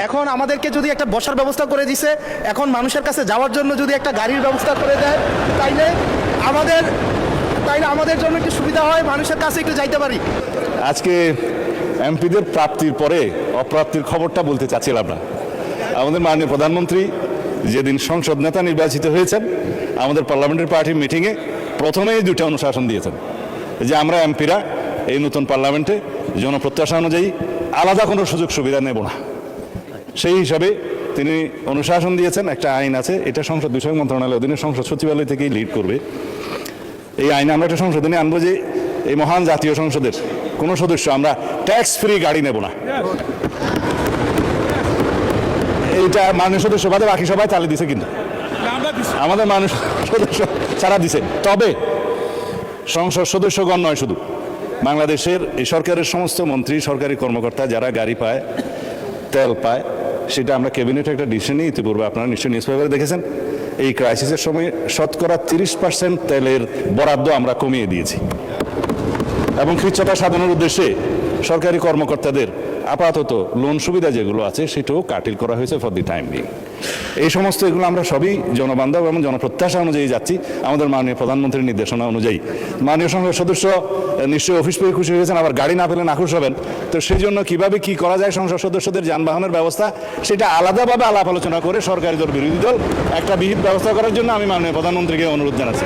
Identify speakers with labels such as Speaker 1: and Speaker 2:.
Speaker 1: এখন আমাদেরকে যদি একটা বসার ব্যবস্থা করে দিছে, এখন মানুষের কাছে যাওয়ার জন্য যদি একটা গাড়ির ব্যবস্থা করে দেয়, তাইলে আমাদের জন্য একটু সুবিধা হয়, মানুষের কাছে একটু যাইতে পারি।
Speaker 2: আজকে এমপিদের প্রাপ্তির পরে অপ্রাপ্তির খবরটা বলতে চাচ্ছিলাম না। আমাদের মাননীয় প্রধানমন্ত্রী যেদিন সংসদ নেতা নির্বাচিত হয়েছেন, আমাদের পার্লামেন্টারি পার্টির মিটিংয়ে প্রথমেই দুটো অনুশাসন দিয়েছেন যে আমরা এমপিরা এই নতুন পার্লামেন্টে জনপ্রত্যাশা অনুযায়ী আলাদা কোনো সুযোগ সুবিধা নেব না। সেই হিসাবে তিনি অনুশাসন দিয়েছেন। একটা আইন আছে, এটা সংসদ বিষয়ক মন্ত্রণালয়ের অধীনে সংসদ সচিবালয় থেকেই লিড করবে। এই আইনে আমরা একটা সংশোধনী আনবো যে এই মহান জাতীয় সংসদের কোনো সদস্য আমরা ট্যাক্স ফ্রি গাড়ি নেব না। এইটা মাননীয় সদস্য বাদে বাকি সবাই চালিয়ে দিছে, কিন্তু আমাদের মানুষ সদস্য ছাড়া দিছে। তবে সংসদ সদস্যগণ নয়, শুধু বাংলাদেশের এই সরকারের সমস্ত মন্ত্রী, সরকারি কর্মকর্তা যারা গাড়ি পায়, তেল পায়, সেটা আমরা ক্যাবিনেটে একটা ডিসিশন নিই। ইতিপূর্বে আপনারা নিশ্চয়ই নিউজ পেপারে দেখেছেন, এই ক্রাইসিসের সময় শতকরা 30% তেলের বরাদ্দ আমরা কমিয়ে দিয়েছি এবং খিচ্চতা সাধনের উদ্দেশ্যে সরকারি কর্মকর্তাদের আপাতত লোন সুবিধা যেগুলো আছে সেটাও কাটিল করা হয়েছে ফর দি টাইম বিং। এই সমস্ত এগুলো আমরা সবই জনবান্ধব এবং জনপ্রত্যাশা অনুযায়ী যাচ্ছি, আমাদের মাননীয় প্রধানমন্ত্রীর নির্দেশনা অনুযায়ী। মাননীয় সংসদ সদস্য নিশ্চয়ই অফিস পেয়ে খুশি হয়েছেন, আবার গাড়ি না পেলে নাখুশ হবেন। তো সেই জন্য কীভাবে কী করা যায় সংসদ সদস্যদের যানবাহনের ব্যবস্থা, সেটা আলাদাভাবে আলাপ আলোচনা করে সরকারি দল বিরোধী দল একটা বিহিত ব্যবস্থা করার জন্য আমি মাননীয় প্রধানমন্ত্রীকে অনুরোধ জানাচ্ছি।